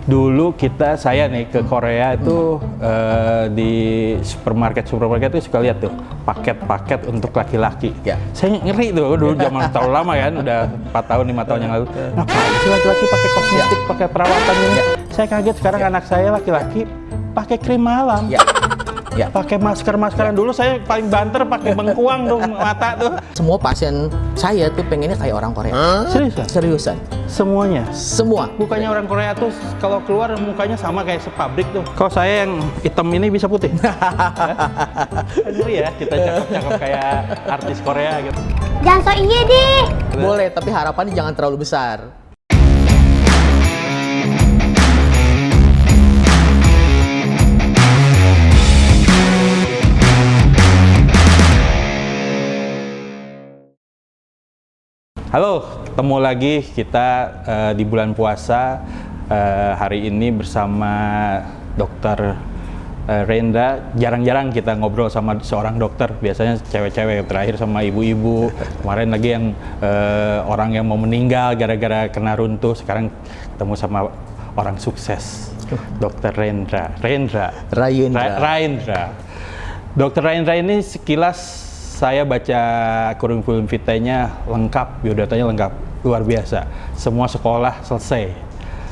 Dulu saya nih ke Korea itu di supermarket itu suka lihat tuh paket-paket untuk laki-laki. Ya. Saya ngeri tuh dulu zaman terlalu lama kan, udah 4 tahun 5 tahun yang lalu. Ngapain sih laki-laki pakai kosmetik, pakai perawatan ini? Saya kaget sekarang anak saya laki-laki pakai krim malam. Ya. Pakai maskeran dulu saya paling banter pakai bengkuang dong mata tuh. Semua pasien saya tuh pengennya kayak orang Korea. Seriusan? Seriusan. Semuanya? Semua. Bukannya orang Korea tuh kalau keluar mukanya sama kayak sepabrik tuh. Kalau saya yang hitam ini bisa putih. Ngeri ya, kita cakep-cakep kayak artis Korea gitu. Jangan so iya deh. Boleh, tapi harapannya jangan terlalu besar. Halo, ketemu lagi kita di bulan puasa hari ini bersama Dokter Rendra. Jarang-jarang kita ngobrol sama seorang dokter, biasanya cewek-cewek, terakhir sama ibu-ibu. Kemarin lagi yang orang yang mau meninggal gara-gara kena runtuh, sekarang ketemu sama orang sukses, Dokter Rendra. Raindra. Dokter Raindra ini sekilas saya baca kurikulum vitae-nya lengkap, biodatanya lengkap, luar biasa. Semua sekolah selesai,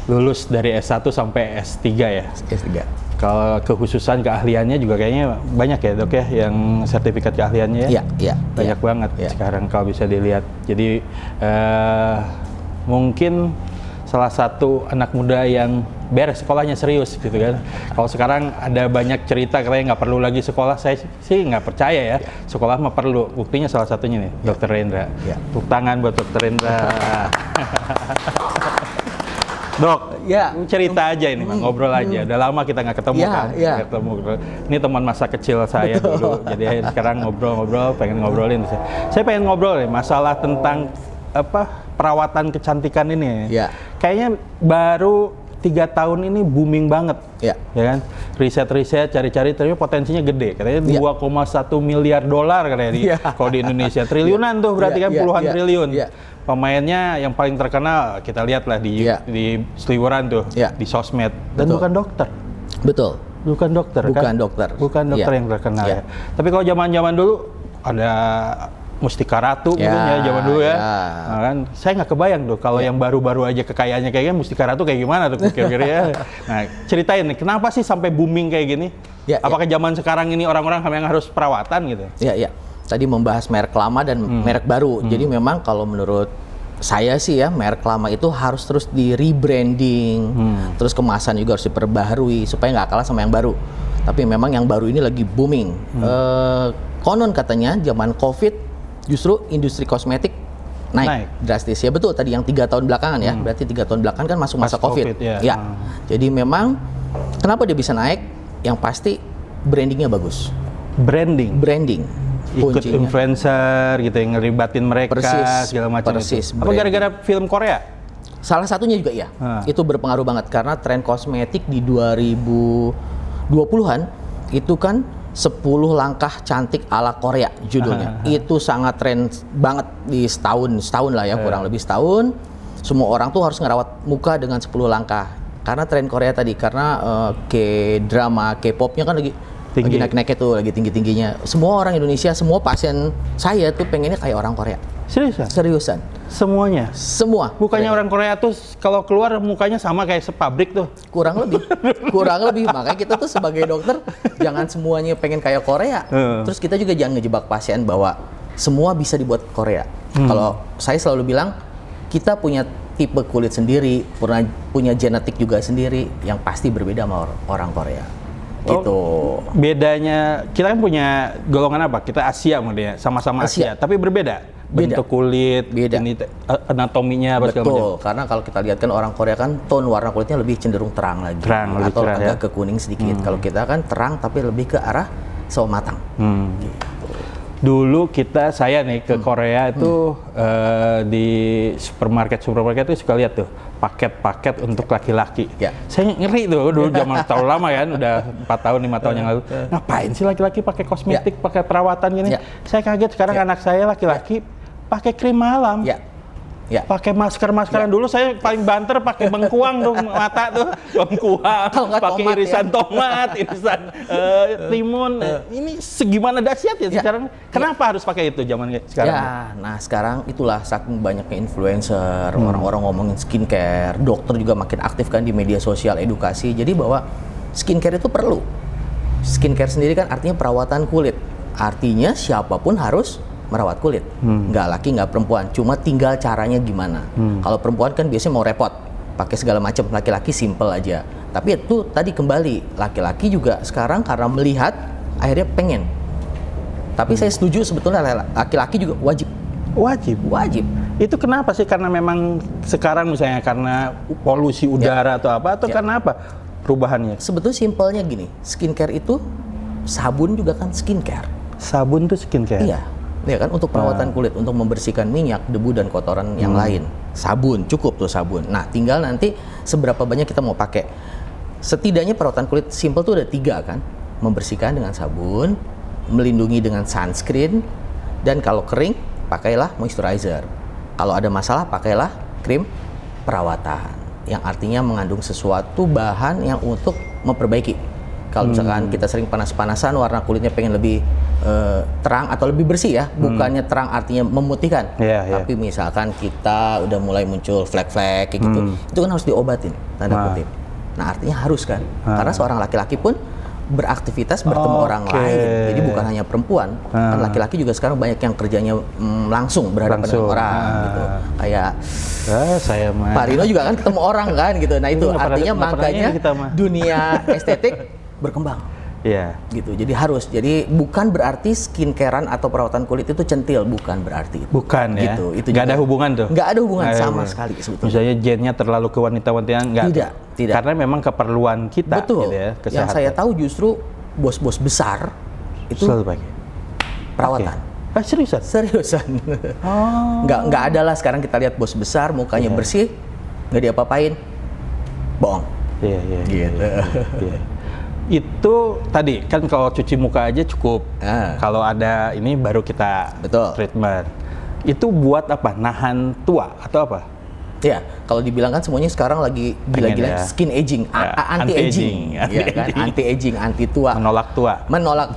lulus dari S1 sampai S3 ya. S3. Kalau kekhususan keahliannya juga kayaknya banyak ya dok ya, yang sertifikat keahliannya ya. Iya. Banyak banget sekarang kalau bisa dilihat. Jadi mungkin salah satu anak muda yang beres sekolahnya serius gitu kan. Kalau sekarang ada banyak cerita katanya nggak perlu lagi sekolah, saya sih nggak percaya ya. Sekolah mah perlu. Buktinya salah satunya nih, Dokter Rendra. Tepuk tangan buat Dokter Rendra. Dok, cerita aja ini, ngobrol aja. Udah lama kita nggak ketemu kan? Ketemu. Ini teman masa kecil saya dulu. Jadi sekarang ngobrol-ngobrol, pengen ngobrolin. Saya pengen ngobrol nih masalah tentang perawatan kecantikan ini. Kayaknya baru 3 tahun ini booming banget, ya kan? Riset-riset, cari-cari, ternyata potensinya gede. Katanya 2,1 miliar dolar katanya kalau di Indonesia. Triliunan tuh berarti kan puluhan triliun. Pemainnya yang paling terkenal kita lihat lah di seliweran tuh, di sosmed. Dan bukan dokter. Betul. Bukan dokter kan? Bukan dokter yang terkenal ya. Tapi kalau zaman-zaman dulu ada Mustika Ratu mungkin ya zaman dulu ya. Nah, kan saya nggak kebayang tuh kalau yang baru-baru aja kekayaannya kayaknya Mustika Ratu kayak gimana tuh kira-kira ya. Nah, ceritain nih kenapa sih sampai booming kayak gini? Apakah zaman sekarang ini orang-orang yang harus perawatan gitu? Tadi membahas merek lama dan merek baru. Jadi memang kalau menurut saya sih ya, merek lama itu harus terus di rebranding, terus kemasan juga harus diperbaharui supaya nggak kalah sama yang baru. Tapi memang yang baru ini lagi booming. Konon katanya zaman COVID justru industri kosmetik naik drastis. Ya betul, tadi yang 3 tahun belakangan ya, berarti 3 tahun belakangan kan masuk masa COVID. Jadi memang kenapa dia bisa naik? Yang pasti brandingnya bagus. Branding. Ikut kuncinya. Influencer gitu yang ngeribatin mereka segala macam. Apa gara-gara film Korea? Salah satunya juga ya. Itu berpengaruh banget karena tren kosmetik di 2020-an itu kan 10 langkah cantik ala Korea judulnya. Itu sangat tren banget di setahun lah ya, kurang lebih setahun. Semua orang tuh harus ngerawat muka dengan 10 langkah. Karena tren Korea tadi, karena K-drama, K-popnya kan lagi naik-naiknya tuh, lagi tinggi-tingginya. Semua orang Indonesia, semua pasien saya tuh pengennya kayak orang Korea. Seriusan. Semuanya? Semua. Bukannya orang Korea tuh kalau keluar mukanya sama kayak sepabrik tuh? Kurang lebih. Makanya kita tuh sebagai dokter jangan semuanya pengen kayak Korea. Terus kita juga jangan ngejebak pasien bahwa semua bisa dibuat Korea. Kalau saya selalu bilang, kita punya tipe kulit sendiri, punya genetik juga sendiri yang pasti berbeda sama orang Korea. Gitu. Bedanya, kita kan punya golongan apa? Kita Asia mungkin ya, sama-sama Asia, tapi berbeda. Bentuk kulit, ini anatominya apa segala macam. Betul, karena kalau kita lihat kan orang Korea kan tone warna kulitnya lebih cenderung terang lagi. Atau agak ke kuning sedikit. Kalau kita kan terang tapi lebih ke arah sawo matang. Gitu. Dulu saya nih ke Korea itu di supermarket itu suka lihat tuh paket-paket untuk laki-laki. Saya ngeri tuh dulu zaman terlalu lama kan, udah 4 tahun 5 tahun yang lalu. Ngapain sih laki-laki pakai kosmetik, pakai perawatan gini? Saya kaget sekarang anak saya laki-laki pakai krim malam. Ya. Pakai maskeran dulu saya paling banter pakai bengkuang tuh mata tuh, bengkuang, pakai irisan tomat, irisan timun. Ini segimana dahsyat ya sekarang. Kenapa harus pakai itu zaman sekarang? Ya, nah sekarang itulah saking banyaknya influencer, orang-orang ngomongin skincare, dokter juga makin aktif kan di media sosial, edukasi. Jadi bahwa skincare itu perlu. Skincare sendiri kan artinya perawatan kulit. Artinya siapapun harus merawat kulit, nggak laki nggak perempuan, cuma tinggal caranya gimana. Kalau perempuan kan biasanya mau repot, pakai segala macam, laki-laki simple aja. Tapi itu tadi kembali, laki-laki juga sekarang karena melihat akhirnya pengen. Tapi saya setuju sebetulnya laki-laki juga wajib. Wajib. Itu kenapa sih? Karena memang sekarang misalnya karena polusi udara atau apa, atau karena apa perubahannya? Sebetulnya simpelnya gini, skincare itu sabun juga kan skincare. Sabun tuh skincare? Iya. Ya kan, untuk perawatan kulit, untuk membersihkan minyak, debu dan kotoran yang lain. Sabun, cukup tuh sabun. Nah, tinggal nanti seberapa banyak kita mau pakai. Setidaknya perawatan kulit simple tuh ada 3 kan. Membersihkan dengan sabun, melindungi dengan sunscreen, dan kalau kering, pakailah moisturizer. Kalau ada masalah, pakailah krim perawatan. Yang artinya mengandung sesuatu bahan yang untuk memperbaiki. Kalau misalkan kita sering panas-panasan, warna kulitnya pengen lebih terang atau lebih bersih ya, bukannya terang artinya memutihkan, tapi misalkan kita udah mulai muncul flek-flek kayak gitu, itu kan harus diobatin, tanda kutip. Nah artinya harus kan, karena seorang laki-laki pun beraktivitas bertemu orang lain, jadi bukan hanya perempuan, kan laki-laki juga sekarang banyak yang kerjanya langsung berhadapan dengan orang gitu, kayak Pak Rino juga kan ketemu orang kan gitu. Nah itu artinya makanya dunia estetik berkembang. Iya. Gitu. Jadi harus. Jadi bukan berarti skincarean atau perawatan kulit itu centil, bukan berarti itu. Bukan ya. Gitu. Itu nggak ada hubungan tuh. Nggak ada hubungan sama sekali sebetulnya. Misalnya gennya terlalu ke wanita-wanita nggak. Tidak. Karena memang keperluan kita. Betul. Gitu ya, kesehatan. Yang saya tahu justru bos-bos besar itu selalu pakai perawatan. Seriusan? Seriusan. Nggak ada lah sekarang kita lihat bos besar mukanya bersih, nggak diapa-apain, bohong. Iya. Gitu. Iya. Itu tadi kan kalau cuci muka aja cukup. Kalau ada ini baru kita treatment. Itu buat apa? Nahan tua atau apa? Ya, kalau dibilang kan semuanya sekarang lagi gila-gila skin aging, anti-aging, ya kan? Anti-aging, anti tua. Menolak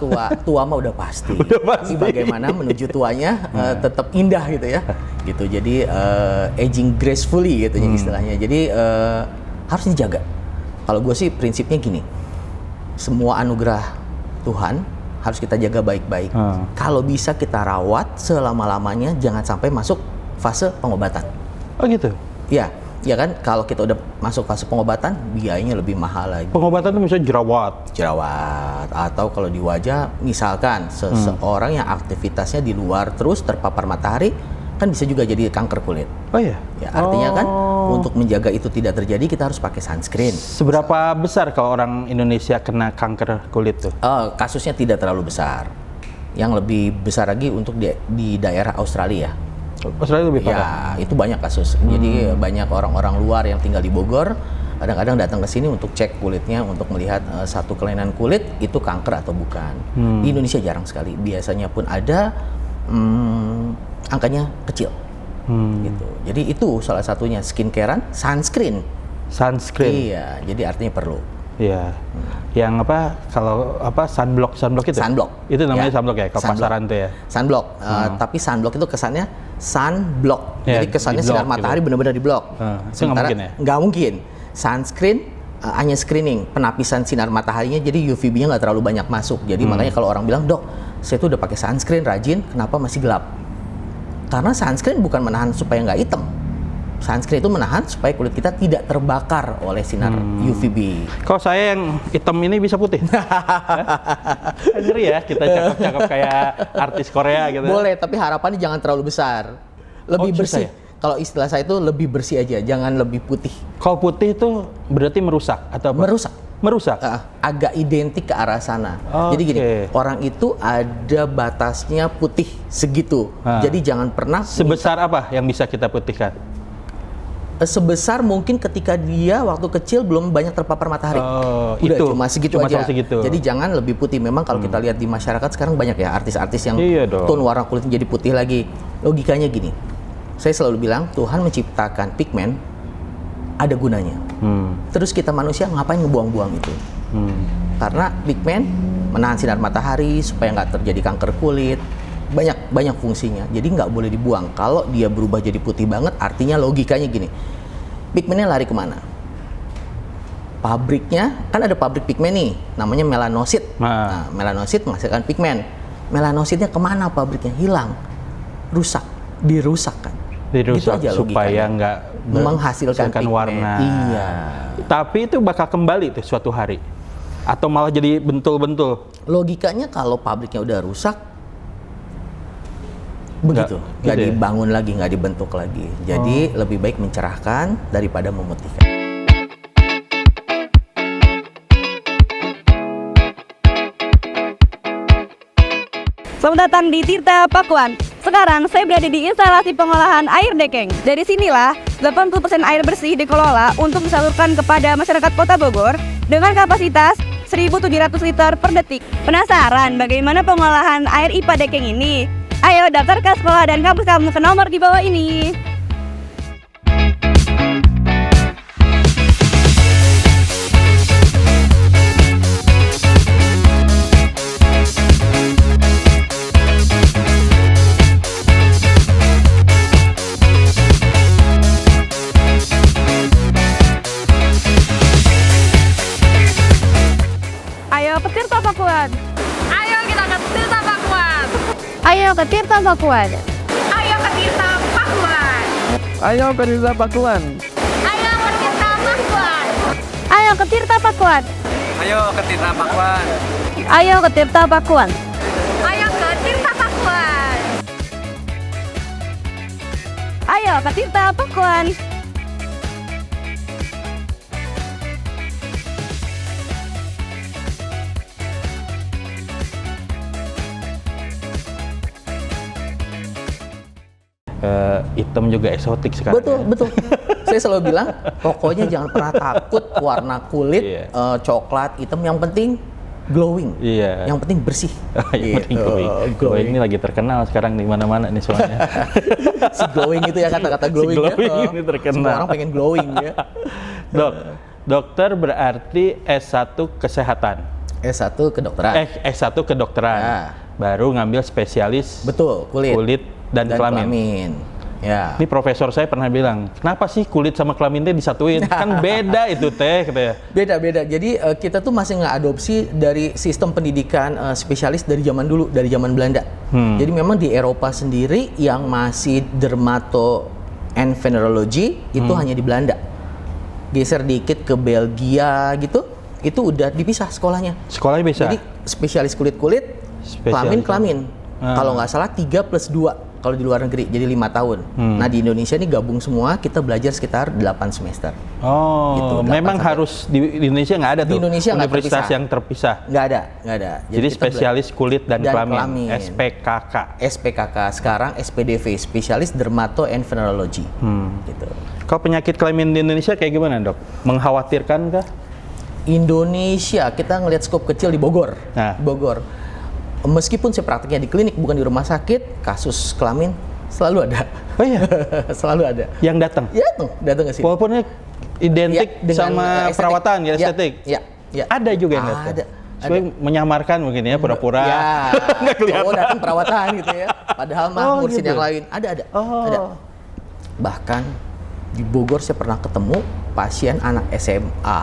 tua. Tua mah udah pasti. Bagaimana menuju tuanya tetap indah gitu ya. Gitu. Jadi aging gracefully gitu istilahnya. Jadi harus dijaga. Kalau gue sih prinsipnya gini. Semua anugerah Tuhan harus kita jaga baik-baik. Kalau bisa kita rawat selama-lamanya, jangan sampai masuk fase pengobatan. Oh gitu? Ya kan kalau kita udah masuk fase pengobatan, biayanya lebih mahal lagi. Pengobatan itu misalnya jerawat, atau kalau di wajah, misalkan seseorang yang aktivitasnya di luar terus terpapar matahari, kan bisa juga jadi kanker kulit. Oh iya? Ya, artinya kan untuk menjaga itu tidak terjadi, kita harus pakai sunscreen. Seberapa besar kalau orang Indonesia kena kanker kulit tuh? Kasusnya tidak terlalu besar. Yang lebih besar lagi untuk di daerah Australia. Australia lebih parah? Ya, itu banyak kasus. Jadi banyak orang-orang luar yang tinggal di Bogor, kadang-kadang datang ke sini untuk cek kulitnya, untuk melihat satu kelainan kulit itu kanker atau bukan. Di Indonesia jarang sekali. Biasanya pun ada, angkanya kecil. Gitu. Jadi itu salah satunya skincarean, sunscreen. Iya, jadi artinya perlu. Iya. Yang apa? Kalau apa sunblock itu? Sunblock. Itu namanya sunblock ya, kalau pasaran tuh ya. Sunblock. Tapi sunblock itu kesannya sunblock. Jadi kesannya sinar matahari benar-benar di blok. Itu nggak mungkin ya? Nggak mungkin. Sunscreen hanya screening, penapisan sinar mataharinya, jadi UVB-nya nggak terlalu banyak masuk. Jadi makanya kalau orang bilang, "Dok, saya tuh udah pakai sunscreen rajin, kenapa masih gelap?" Karena sunscreen bukan menahan supaya nggak hitam. Sunscreen itu menahan supaya kulit kita tidak terbakar oleh sinar UVB. Kalau saya yang hitam ini bisa putih? Ngeri ya, kita cakep-cakep kayak artis Korea gitu. Boleh, tapi harapannya jangan terlalu besar. Lebih bersih. Kalau istilah saya itu lebih bersih aja, jangan lebih putih. Kalau putih itu berarti merusak atau apa? Merusak? Agak identik ke arah sana. Jadi gini, orang itu ada batasnya putih segitu. Jadi jangan pernah... Sebesar apa yang bisa kita putihkan? Sebesar mungkin ketika dia waktu kecil belum banyak terpapar matahari. Udah itu cuma segitu aja. Segitu. Jadi jangan lebih putih. Memang kalau kita lihat di masyarakat sekarang banyak ya artis-artis yang tone warna kulitnya jadi putih lagi. Logikanya gini, Saya selalu bilang Tuhan menciptakan pigmen ada gunanya. Terus kita manusia ngapain ngebuang-buang itu? Karena pigmen menahan sinar matahari supaya nggak terjadi kanker kulit, banyak fungsinya. Jadi nggak boleh dibuang. Kalau dia berubah jadi putih banget, artinya logikanya gini, pigmennya lari kemana? Pabriknya, kan ada pabrik pigmen nih, namanya melanosit. Nah, melanosit menghasilkan pigmen. Melanositnya kemana pabriknya? Hilang, rusak, dirusakkan. Dirusak gitu supaya nggak menghasilkan warna. Iya. Tapi itu bakal kembali tuh suatu hari, atau malah jadi bentul-bentul. Logikanya kalau pabriknya udah rusak, begitu, nggak gitu dibangun lagi, nggak dibentuk lagi. Jadi lebih baik mencerahkan daripada memutihkan. Selamat datang di Tirta Pakuan. Sekarang saya berada di instalasi pengolahan air Dekeng. Dari sinilah 80% air bersih dikelola untuk disalurkan kepada masyarakat Kota Bogor dengan kapasitas 1.700 liter per detik. Penasaran bagaimana pengolahan air IPA Dekeng ini? Ayo daftar ke sekolah dan kampus kamu ke nomor di bawah ini. Ayo ke Tirta Pakuan. Ayo kita ke Tirta Pakuan. Ayo ke Tirta Pakuan. Ayo ke Tirta Pakuan. Ayo ke Tirta Pakuan. Ayo ke Tirta Pakuan. Ayo ke Tirta Pakuan. Ayo ke Tirta Pakuan. Ayo ke Tirta Pakuan. Ayo ke Tirta Pakuan. Hitam juga eksotik sekarang. Betul. Saya selalu bilang, pokoknya jangan pernah takut warna kulit, coklat, hitam. Yang penting glowing. Iya. Yang penting bersih. Yang penting glowing. Glowing ini lagi terkenal sekarang di mana-mana nih soalnya. Si glowing itu ya, kata-kata glowing, Si glowing ya. ini terkenal. Semua orang pengen glowing ya. Dokter berarti S1 kesehatan. S1 kedokteran. S1 kedokteran. Ya. Baru ngambil spesialis Betul, kulit dan kelamin. Ya. Ini profesor saya pernah bilang, kenapa sih kulit sama kelaminnya disatuin? Kan beda itu teh, katanya. Beda-beda. Jadi kita tuh masih ngadopsi dari sistem pendidikan spesialis dari zaman dulu, dari zaman Belanda. Jadi memang di Eropa sendiri yang masih dermato and venerology itu hanya di Belanda. Geser dikit ke Belgia gitu, itu udah dipisah sekolahnya. Sekolahnya bisa? Jadi spesialis kulit-kulit, kelamin-kelamin. Kalau nggak salah 3+2 kalau di luar negeri, jadi 5 tahun. Nah di Indonesia ini gabung semua, kita belajar sekitar 8 semester. Oh, gitu, memang harus di Indonesia nggak ada Di tuh Indonesia nggak universitas terpisah. yang terpisah. Nggak ada. Jadi kita spesialis kulit dan kelamin, kelamin. SPKK. SPKK, sekarang SPDV, Spesialis Dermato and Venerology. Gitu. Kalau penyakit kelamin di Indonesia kayak gimana, Dok? Mengkhawatirkan kah? Indonesia, kita ngelihat skop kecil di Bogor. Nah. Bogor. Meskipun saya prakteknya di klinik, bukan di rumah sakit, kasus kelamin selalu ada. Oh iya? Selalu ada. Yang datang? Ya, datang ke sini. Walaupun identik Ya, dengan, sama estetik. perawatan, ya, estetik? Ya. Ada juga yang datang? Ada. Supaya menyamarkan mungkin ya, pura-pura. Ya, Nggak kelihatan. cowok datang perawatan gitu ya. Padahal mah ngurusin gitu. yang lain. Ada. Oh. Ada. Bahkan di Bogor saya pernah ketemu pasien anak SMA.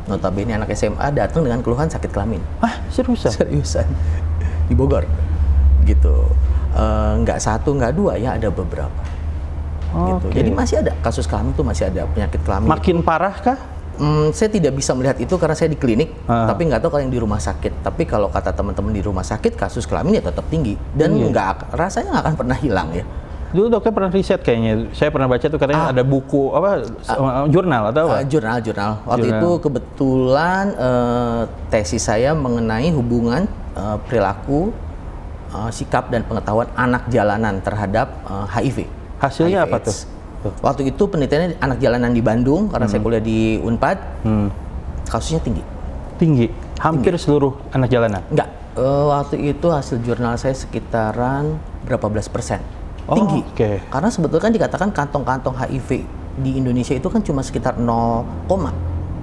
Notabene anak SMA datang dengan keluhan sakit kelamin. Ah, seriusan? Seriusan. Di Bogor. Gitu. Nggak satu, nggak dua ya, ada beberapa. Gitu. Oke. Jadi masih ada kasus kelamin tuh, masih ada penyakit kelamin. Makin parah kah? Saya tidak bisa melihat itu karena saya di klinik, tapi nggak tahu kalau yang di rumah sakit. Tapi kalau kata teman-teman di rumah sakit, kasus kelamin ya tetap tinggi dan rasanya nggak akan pernah hilang ya. Dulu dokter pernah riset kayaknya. Saya pernah baca tuh katanya ada buku jurnal atau apa? Jurnal. Waktu itu kebetulan tesis saya mengenai hubungan perilaku, sikap dan pengetahuan anak jalanan terhadap HIV. Hasilnya HIV apa AIDS. tuh? Waktu itu penelitiannya anak jalanan di Bandung karena saya kuliah di Unpad. Kasusnya tinggi. Tinggi. Hampir seluruh anak jalanan. Enggak. Waktu itu hasil jurnal saya sekitaran berapa belas %. tinggi. Oke. Karena sebetulnya kan dikatakan kantong-kantong HIV di Indonesia itu kan cuma sekitar 0,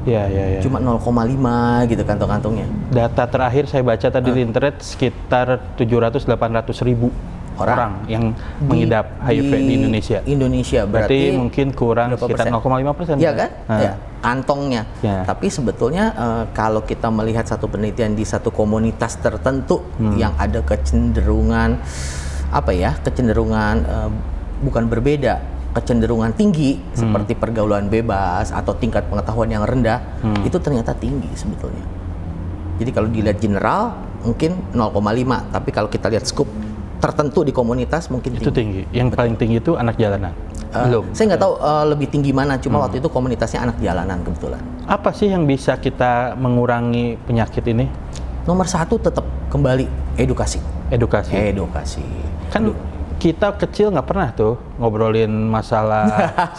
Iya. cuma 0,5 gitu kantong-kantongnya. Data terakhir saya baca tadi di internet sekitar 700-800 ribu orang yang mengidap HIV di Indonesia. Indonesia berarti mungkin kurang berapa sekitar persen? 0,5%. Iya kan? Ya, kantongnya. Ya. Tapi sebetulnya kalau kita melihat satu penelitian di satu komunitas tertentu yang ada kecenderungan bukan berbeda, kecenderungan tinggi seperti pergaulan bebas atau tingkat pengetahuan yang rendah, itu ternyata tinggi sebetulnya. Jadi kalau dilihat general mungkin 0,5, tapi kalau kita lihat skup tertentu di komunitas mungkin tinggi. Itu tinggi. Yang paling tinggi itu anak jalanan. Belum. Saya nggak tahu lebih tinggi mana, cuma waktu itu komunitasnya anak jalanan kebetulan. Apa sih yang bisa kita mengurangi penyakit ini? Nomor satu tetap kembali edukasi. Edukasi. Kan kita kecil nggak pernah tuh ngobrolin masalah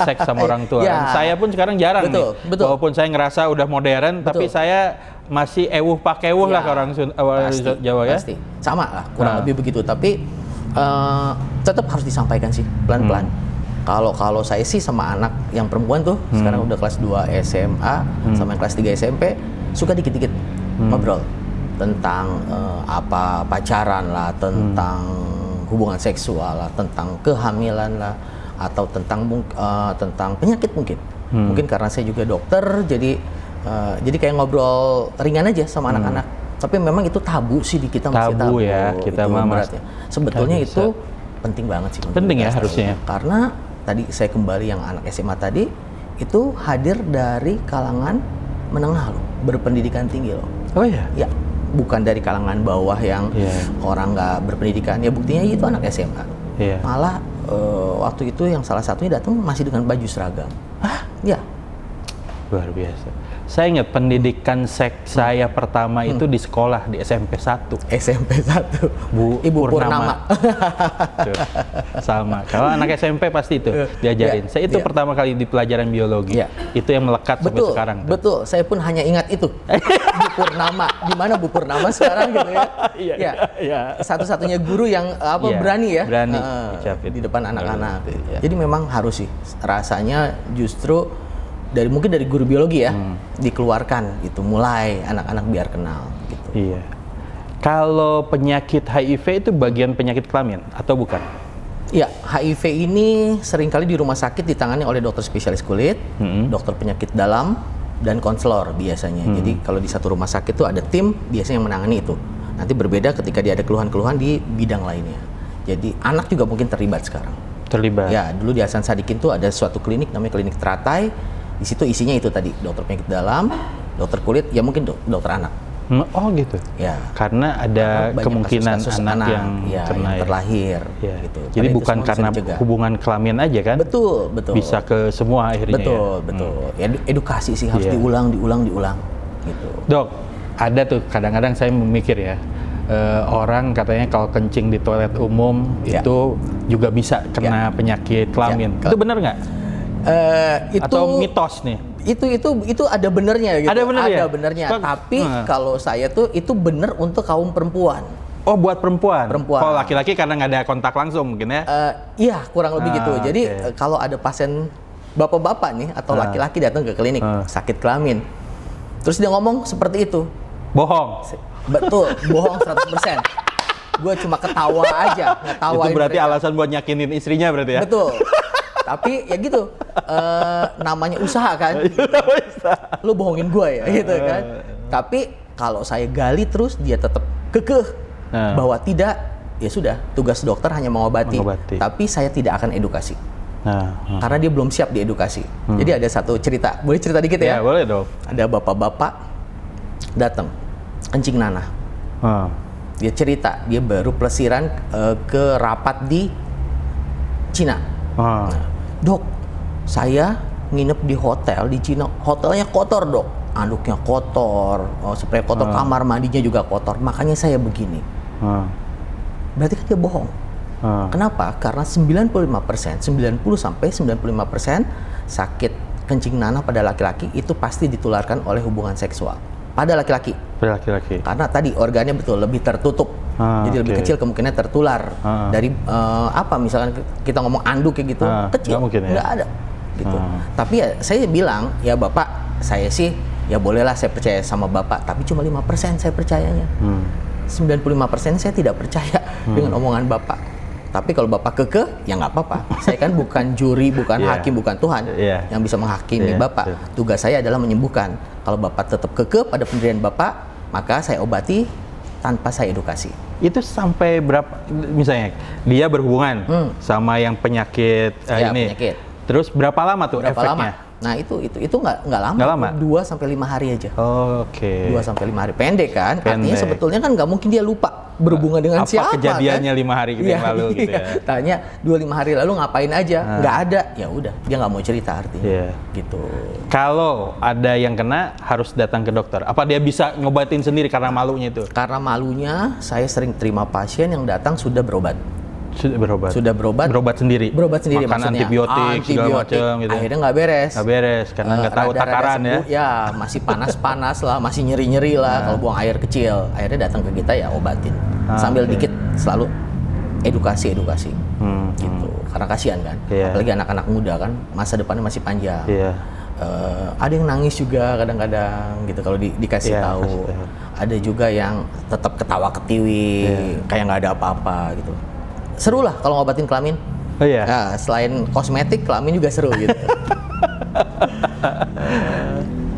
seks sama orang tua. Ya. Saya pun sekarang jarang Betul. Walaupun saya ngerasa udah modern, tapi saya masih pakewuh lah ke orang Jawa ya. Pasti. Sama lah, kurang lebih begitu. Tapi tetap harus disampaikan sih, pelan-pelan. Kalau saya sih sama anak yang perempuan tuh, sekarang udah kelas 2 SMA, sama yang kelas 3 SMP, suka dikit-dikit ngobrol tentang pacaran lah, tentang hubungan seksual lah, tentang kehamilan lah, atau tentang penyakit mungkin. Mungkin karena saya juga dokter, jadi kayak ngobrol ringan aja sama anak-anak. Tapi memang itu tabu sih di kita, masih tabu ya, kita itu mah beratnya. Sebetulnya itu penting banget sih. Penting ya harusnya. Karena tadi saya kembali yang anak SMA tadi, itu hadir dari kalangan menengah loh, berpendidikan tinggi loh. Oh iya? Ya, bukan dari kalangan bawah yang orang nggak berpendidikan. Ya buktinya itu anak SMA. Yeah. Malah waktu itu yang salah satunya datang masih dengan baju seragam. Hah? Ya. Luar biasa. Saya ingat pendidikan seks saya pertama itu di sekolah, di SMP 1. SMP 1. Ibu Purnama. Tuh, sama. Kalau anak SMP pasti itu diajarin. Saya itu pertama kali di pelajaran biologi. Itu yang melekat sampai sekarang. Betul. Saya pun hanya ingat itu. Bu Purnama. Di mana Bu Purnama sekarang gitu ya? Iya. Satu-satunya guru yang berani ya. Berani. Di depan anak-anak. Jadi memang harus sih. Rasanya justru mungkin dari guru biologi ya, dikeluarkan gitu, mulai anak-anak biar kenal gitu. Iya. Kalau penyakit HIV itu bagian penyakit kelamin atau bukan? Iya, HIV ini seringkali di rumah sakit ditangani oleh dokter spesialis kulit, dokter penyakit dalam, dan konselor biasanya. Jadi kalau di satu rumah sakit itu ada tim biasanya yang menangani itu. Nanti berbeda ketika dia ada keluhan-keluhan di bidang lainnya. Jadi anak juga mungkin terlibat sekarang. Terlibat? Ya, dulu di Hasan Sadikin tuh ada suatu klinik namanya klinik Teratai. Di situ isinya itu tadi, dokter penyakit dalam, dokter kulit, ya mungkin dokter anak. Oh gitu. Ya. Karena ada kemungkinan kasus-kasus anak yang kena yang terlahir. Ya. Gitu. Jadi bukan karena hubungan kelamin aja kan? Betul. Bisa ke semua akhirnya. Betul. Ya, edukasi sih harus diulang gitu. Dok, ada tuh kadang-kadang saya memikir ya. Orang katanya kalau kencing di toilet umum itu juga bisa kena penyakit kelamin. Itu benar nggak? Atau mitos nih? Itu ada benernya gitu. Ada benernya. Tapi kalau saya tuh itu bener untuk kaum perempuan. Oh, buat perempuan. Kalau laki-laki karena nggak ada kontak langsung mungkin ya? Iya, kurang lebih gitu. Jadi kalau ada pasien bapak-bapak nih atau laki-laki datang ke klinik sakit kelamin, terus dia ngomong seperti itu. Bohong. Betul, bohong 100%. Gue cuma ketawa aja, ngetawain. Itu berarti mereka. alasan buat nyakinin istrinya berarti ya? Betul. Tapi ya gitu, namanya usaha kan. Lu bohongin gue ya gitu kan. Tapi kalau saya gali terus dia tetap kekeh bahwa tidak, ya sudah, tugas dokter hanya mengobati. Tapi saya tidak akan edukasi. Karena dia belum siap diedukasi. Jadi ada satu cerita, boleh cerita dikit ya? Ya boleh dong. Ada bapak-bapak datang kencing nanah. Dia cerita dia baru pelesiran ke rapat di Cina. Dok, saya nginep di hotel di Cina, hotelnya kotor dok, anduknya kotor, spray kotor, kamar mandinya juga kotor, makanya saya begini. Berarti kan dia bohong. Kenapa? Karena 95%, 90-95% sakit kencing nanah pada laki-laki itu pasti ditularkan oleh hubungan seksual pada laki-laki. Pada laki-laki. Karena tadi organnya betul lebih tertutup. Jadi lebih oke. kecil kemungkinan tertular dari apa misalkan kita ngomong anduk kayak gitu, kecil, nggak mungkin ya? nggak ada gitu. Tapi ya saya bilang, ya Bapak, saya sih ya bolehlah saya percaya sama Bapak, tapi cuma 5% saya percayanya. 95% saya tidak percaya dengan omongan Bapak. Tapi kalau Bapak kekeh, ya nggak apa-apa. Saya kan bukan juri, bukan hakim, bukan Tuhan yang bisa menghakimi Bapak. Tugas saya adalah menyembuhkan. Kalau Bapak tetap kekeh pada pendirian Bapak, maka saya obati tanpa saya edukasi. Itu sampai berapa, misalnya dia berhubungan sama yang penyakit ini. Penyakit. Terus berapa lama tuh Berapa efeknya? lama? Nah itu nggak lama. Nggak lama? 2 sampai 5 hari aja. Oke. 2 sampai 5 hari, pendek kan? Artinya Pendek. sebetulnya kan nggak mungkin dia lupa berhubungan dengan Apa siapa. kejadiannya kan? 5 hari yang lalu gitu ya? Tanya 2-5 hari lalu ngapain aja? Nggak ada, ya udah dia nggak mau cerita artinya. Iya. Gitu. Kalau ada yang kena harus datang ke dokter. Apa dia bisa ngobatin sendiri karena malunya itu? Karena malunya, saya sering terima pasien yang datang sudah berobat. Sudah berobat. Sudah berobat. Berobat sendiri. Berobat sendiri Makan maksudnya. antibiotik segala macam gitu. Akhirnya nggak beres. Nggak beres karena nggak tahu Rada-rada takaran ya. sembuh, ya masih panas-panas lah, masih nyeri-nyeri lah kalau buang air kecil. Akhirnya datang ke kita ya obatin. Sambil oke. dikit selalu edukasi gitu. Karena kasihan kan. Iya. Apalagi anak-anak muda kan, masa depannya masih panjang. Iya. Ada yang nangis juga kadang-kadang gitu kalau dikasih Iya, tahu. kasih tahu. Ada juga yang tetap ketawa ketiwi, kayak nggak ada apa-apa gitu. Seru lah kalau ngobatin kelamin. Oh iya. Nah, selain kosmetik, kelamin juga seru gitu.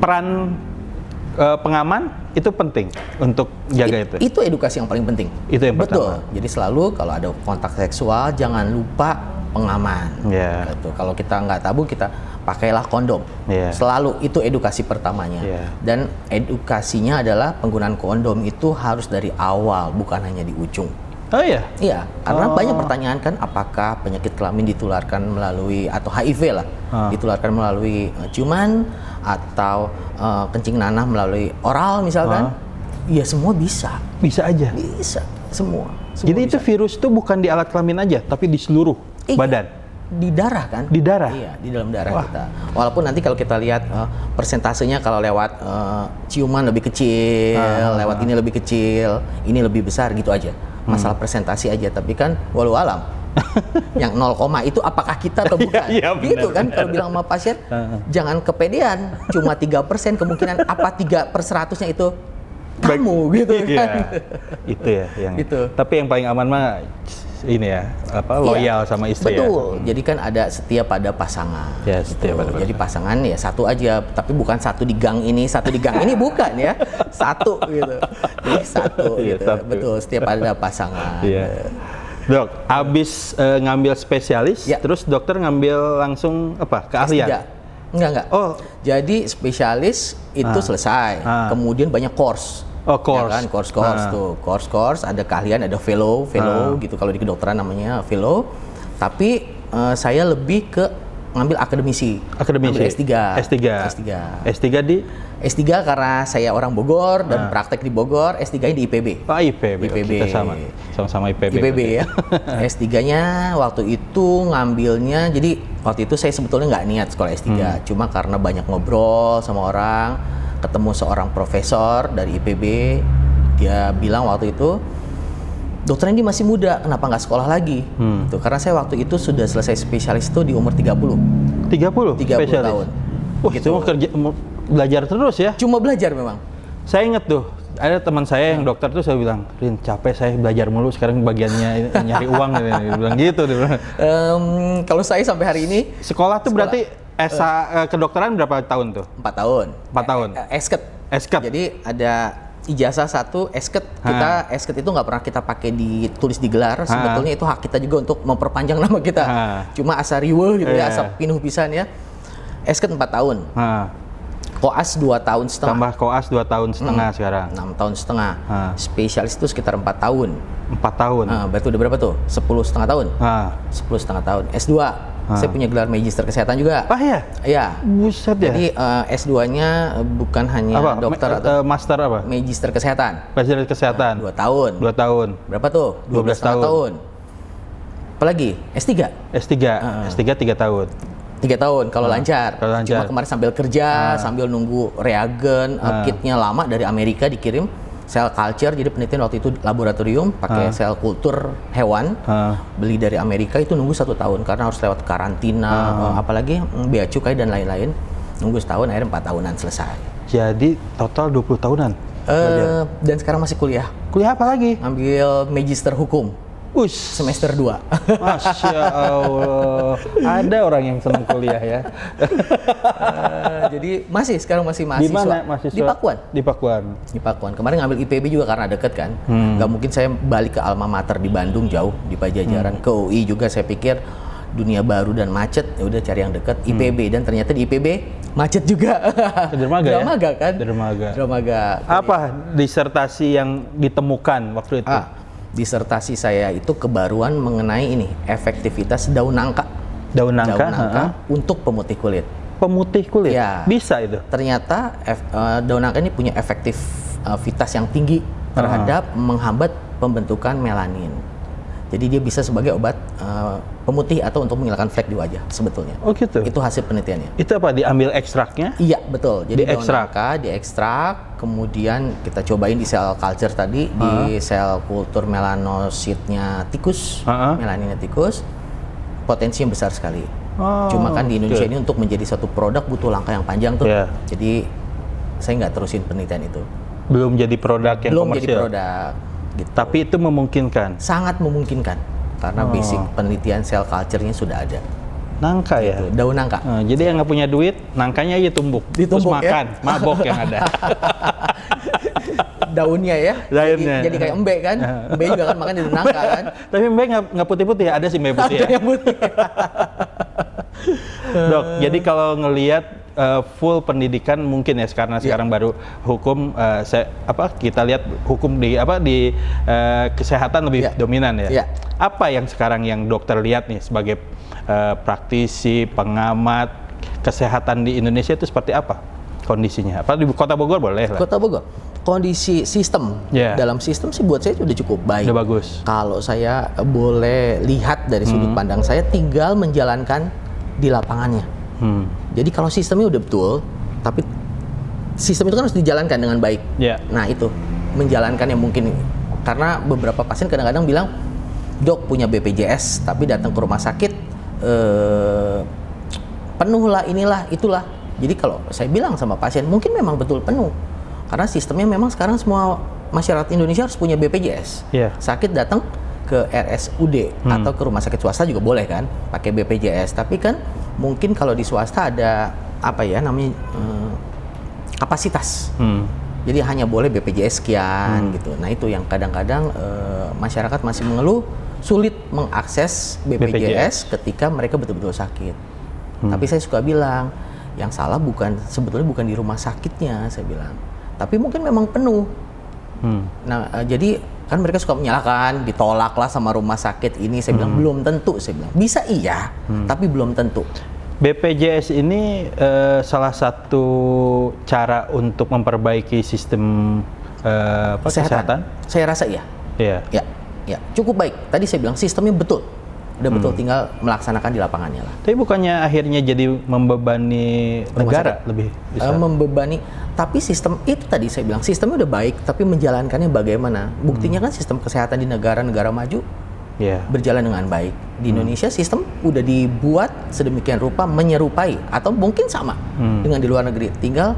Peran pengaman itu penting untuk jaga itu. Itu edukasi yang paling penting. Itu yang Betul. pertama. Jadi selalu kalau ada kontak seksual jangan lupa pengaman. Iya. Gitu. Kalau kita nggak tabu, kita pakailah kondom. Iya. Selalu itu edukasi pertamanya. Iya. Dan edukasinya adalah penggunaan kondom itu harus dari awal, bukan hanya di ujung. Oh iya. Iya, karena banyak pertanyaan kan, apakah penyakit kelamin ditularkan melalui atau HIV lah, ditularkan melalui ciuman atau kencing nanah melalui oral misalkan? Iya, semua bisa. Bisa aja. Bisa, semua. Jadi itu virus itu bukan di alat kelamin aja, tapi di seluruh Iya. badan. Di darah kan? Di darah? Iya, di dalam darah kita. Walaupun nanti kalau kita lihat persentasenya kalau lewat ciuman lebih kecil, lewat ini lebih kecil, ini lebih besar gitu aja. Masalah presentasi aja, tapi kan walau alam. Yang 0, itu apakah kita atau bukan? Iya, benar, gitu kan benar. kalau bilang sama pasien, jangan kepedean, cuma 3% kemungkinan apa 3/100-nya itu kamu gitu kan. Iya. Itu ya yang. Gitu. Tapi yang paling aman mah ini ya, loyal sama istri ya. Betul. Jadi kan ada setia pada pasangan. Ya, setia pada Jadi pasangan ya satu aja, tapi bukan satu di gang ini, satu di gang ini bukan ya. Satu gitu. Jadi satu Iya, gitu. satu. Betul, setia pada pasangan. Iya. Dok, abis ngambil spesialis, Ya. terus dokter ngambil langsung apa? Keahlian? S3. Enggak. Oh. Jadi spesialis itu selesai. Kemudian banyak course. Oh, course. Ya kan, course tuh. Course, ada keahlian, ada fellow gitu kalau di kedokteran namanya fellow. Tapi saya lebih ke ngambil akademisi. Ngambil S3. S3 di? S3 karena saya orang Bogor dan praktek di Bogor, S3-nya di IPB. Oh, IPB. Kita sama-sama IPB. IPB ya. S3-nya waktu itu ngambilnya, jadi waktu itu saya sebetulnya nggak niat sekolah S3, cuma karena banyak ngobrol sama orang, ketemu seorang profesor dari IPB, dia bilang waktu itu, dokter ini masih muda, kenapa nggak sekolah lagi? Gitu. Karena saya waktu itu sudah selesai spesialis itu di umur 30. 30 spesialis? Tahun. Wah, Gitu. itu mah belajar terus ya? Cuma belajar memang. Saya inget tuh, ada teman saya yang dokter tuh saya bilang, Rin, capek saya belajar mulu, sekarang bagiannya nyari uang. Dia bilang gitu. Dia bilang. Kalau saya sampai hari ini, Sekolah tuh berarti kedokteran berapa tahun tuh? 4 tahun. 4 tahun? Esket. Esket? Jadi ada ijazah 1, esket. Kita esket itu nggak pernah kita pakai ditulis di gelar. Sebetulnya itu hak kita juga untuk memperpanjang nama kita. Cuma asa riweuh gitu ya, asa pinuh pisan ya. Esket 4 tahun. Koas 2 tahun setengah. Tambah koas 2 tahun setengah sekarang. 6 tahun setengah. Spesialis itu sekitar 4 tahun. 4 tahun. Berarti udah berapa tuh? 10,5 tahun. 10,5 tahun. S2. Saya punya gelar magister kesehatan juga. Ah ya? Iya. Buset ya? Jadi S2-nya bukan hanya apa? dokter atau Master apa? magister kesehatan. Bachelor kesehatan. 2 tahun. 2 tahun. Berapa tuh? 12 tahun. Apalagi? S3? S3. S3 3 tahun. 3 tahun kalau lancar. Kalau lancar. Cuma kemarin sambil kerja, sambil nunggu reagen, kitnya lama dari Amerika dikirim. Sel culture, jadi penelitian waktu itu laboratorium pakai sel kultur hewan, beli dari Amerika itu nunggu 1 tahun karena harus lewat karantina, apalagi bea cukai dan lain-lain, nunggu setahun, akhirnya 4 tahunan selesai. Jadi total 20 tahunan. Dan sekarang masih kuliah. Kuliah apa lagi? Ambil magister hukum. Semester 2. Masya Allah. Ada orang yang senang kuliah ya. Jadi sekarang masih mahasiswa. Di mana mahasiswa? Di Pakuan. Di Pakuan. Di Pakuan. Kemarin ngambil IPB juga karena deket kan. Nggak mungkin saya balik ke alma mater di Bandung jauh, di Pajajaran. Ke UI juga saya pikir dunia baru dan macet, ya udah cari yang dekat. IPB, dan ternyata di IPB macet juga. Dermaga ya? Dermaga kan? Dermaga. Apa disertasi yang ditemukan waktu itu? Disertasi saya itu kebaruan mengenai ini, efektivitas daun nangka. Daun nangka untuk pemutih kulit. Pemutih kulit? Ya. Bisa itu? Ternyata daun nangka ini punya efektivitas yang tinggi terhadap menghambat pembentukan melanin. Jadi dia bisa sebagai obat pemutih atau untuk menghilangkan flek di wajah sebetulnya. Oh gitu? Itu hasil penelitiannya. Itu apa? Diambil ekstraknya? Iya, betul. Jadi daun diekstrak? nangka diekstrak, kemudian kita cobain di sel culture tadi, di sel kultur melanositnya tikus, melaninnya tikus, potensinya besar sekali. Cuma kan di Indonesia ini untuk menjadi satu produk butuh langkah yang panjang tuh. Jadi saya nggak terusin penelitian itu. Belum jadi produk yang belum komersial? Jadi produk. Gitu. Tapi itu memungkinkan? Sangat memungkinkan, karena basic penelitian sel culture-nya sudah ada. Nangka gitu. ya? Daun nangka. Jadi yang nggak punya duit, nangkanya aja tumbuk. Terus makan, mabok yang ada. Daunnya ya? Daunnya. Jadi kayak embe kan? Embe juga kan makan dari nangka kan? Tapi embe nggak putih-putih, ada sih embe putih ya? Ada yang putih. Dok, jadi kalau ngelihat full pendidikan mungkin ya karena sekarang baru hukum, kita lihat hukum di kesehatan lebih dominan ya. Apa yang sekarang yang dokter lihat nih sebagai praktisi, pengamat kesehatan di Indonesia itu seperti apa kondisinya? Apa di Kota Bogor boleh lah? Kota Bogor, kondisi sistem dalam sistem sih buat saya sudah cukup baik. Udah bagus. Kalau saya boleh lihat dari sudut pandang saya, tinggal menjalankan di lapangannya. Jadi kalau sistemnya udah betul, tapi sistem itu kan harus dijalankan dengan baik. Nah itu, menjalankan yang mungkin, karena beberapa pasien kadang-kadang bilang, dok punya BPJS, tapi datang ke rumah sakit, penuh lah inilah, itulah. Jadi kalau saya bilang sama pasien, mungkin memang betul penuh. Karena sistemnya memang sekarang semua masyarakat Indonesia harus punya BPJS. Sakit datang ke RSUD atau ke rumah sakit swasta juga boleh kan, pakai BPJS. Tapi kan mungkin kalau di swasta ada kapasitas. Jadi hanya boleh BPJS sekian gitu. Nah itu yang kadang-kadang masyarakat masih mengeluh sulit mengakses BPJS ketika mereka betul-betul sakit. Tapi saya suka bilang, yang salah sebetulnya bukan di rumah sakitnya, saya bilang. Tapi mungkin memang penuh. Nah jadi kan mereka suka menyalahkan, ditolak lah sama rumah sakit ini. Saya bilang belum tentu, saya bilang bisa iya, tapi belum tentu. BPJS ini salah satu cara untuk memperbaiki sistem kesehatan? Saya rasa iya. Ya, cukup baik. Tadi saya bilang sistemnya betul. Udah betul, tinggal melaksanakan di lapangannya lah. Tapi bukannya akhirnya jadi membebani negara lebih besar? Membebani, tapi sistem itu tadi saya bilang sistemnya udah baik, tapi menjalankannya bagaimana? Buktinya kan sistem kesehatan di negara-negara maju berjalan dengan baik. Di Indonesia sistem udah dibuat sedemikian rupa menyerupai atau mungkin sama dengan di luar negeri. Tinggal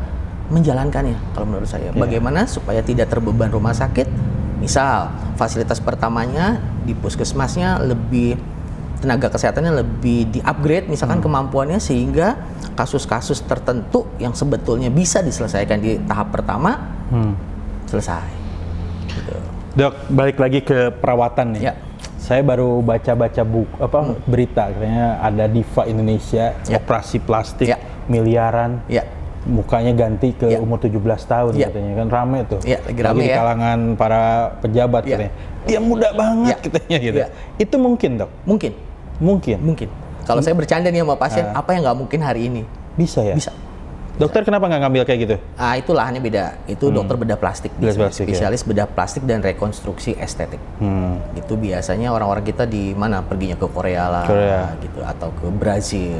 menjalankannya kalau menurut saya. Bagaimana supaya tidak terbeban rumah sakit? Misal fasilitas pertamanya di puskesmasnya lebih, tenaga kesehatannya lebih di-upgrade misalkan kemampuannya, sehingga kasus-kasus tertentu yang sebetulnya bisa diselesaikan di tahap pertama selesai. Gitu. Dok, balik lagi ke perawatan nih. Saya baru baca-baca berita katanya ada diva Indonesia operasi plastik miliaran. Mukanya ganti ke umur 17 tahun katanya, kan rame tuh. Lagi rame di kalangan para pejabat katanya. Dia muda banget katanya gitu. Itu mungkin, Dok? Mungkin. Kalau saya bercanda nih sama pasien, apa yang nggak mungkin hari ini? Bisa ya? Bisa. Dokter kenapa nggak ngambil kayak gitu? Itu lahannya beda. Itu dokter bedah plastik, Bedah plastik, spesialis bedah plastik dan rekonstruksi estetik. Itu biasanya orang-orang kita di mana perginya ke Korea lah, gitu, atau ke Brazil.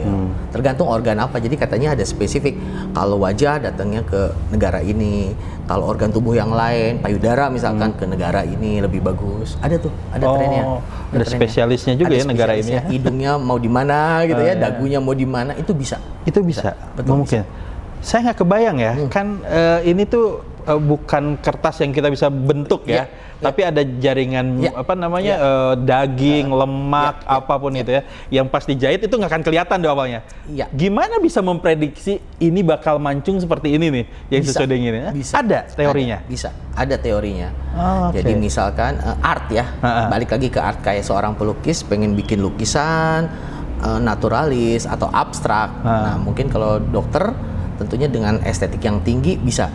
Tergantung organ apa. Jadi katanya ada spesifik. Kalau wajah datangnya ke negara ini, kalau organ tubuh yang lain, payudara misalkan ke negara ini lebih bagus. Ada tuh, ada trennya. Ada spesialisnya juga ya negara ini. Hidungnya mau di mana gitu ya, dagunya mau di mana, itu bisa. Itu bisa. Betul, Mungkin. Saya nggak kebayang ya, kan ini tuh bukan kertas yang kita bisa bentuk ya, tapi ada jaringan apa namanya daging, lemak, apapun itu ya, yang pas dijahit itu nggak akan kelihatan di awalnya. Gimana bisa memprediksi ini bakal mancung seperti ini nih, yang sesuai dengan ini? Bisa. Ada teorinya? Bisa, ada teorinya. Jadi misalkan art ya, balik lagi ke art, kayak seorang pelukis pengen bikin lukisan naturalis atau abstrak. Nah mungkin kalau dokter tentunya dengan estetik yang tinggi bisa.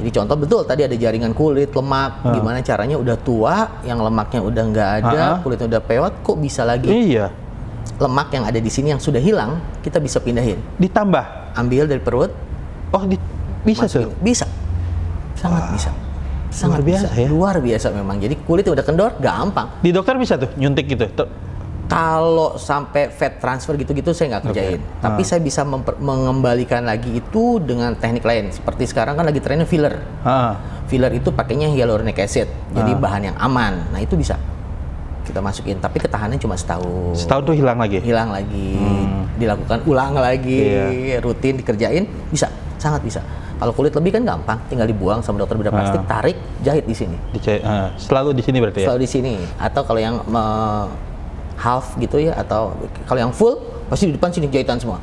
Jadi contoh betul tadi ada jaringan kulit, lemak, gimana caranya udah tua, yang lemaknya udah nggak ada, kulitnya udah peot, kok bisa lagi? Iya. Lemak yang ada di sini yang sudah hilang, kita bisa pindahin. Ditambah? Ambil dari perut. Oh, bisa tuh? Bisa. Sangat bisa. Sangat luar biasa ya? Luar biasa memang. Jadi kulitnya udah kendor, gampang. Di dokter bisa tuh nyuntik gitu? Kalau sampai fat transfer gitu-gitu saya nggak kerjain. Tapi saya bisa mengembalikan lagi itu dengan teknik lain. Seperti sekarang kan lagi trennya filler. Filler itu pakainya hyaluronic acid. Jadi bahan yang aman. Nah itu bisa kita masukin. Tapi ketahanannya cuma setahun. Setahun tuh hilang lagi? Hilang lagi. Dilakukan ulang lagi. Rutin dikerjain. Bisa. Sangat bisa. Kalau kulit lebih kan gampang. Tinggal dibuang sama dokter bedah plastik. Tarik, jahit di sini. Selalu di sini berarti ya? Selalu di sini. Atau kalau yang half gitu ya, atau kalau yang full pasti di depan sini jahitan semua,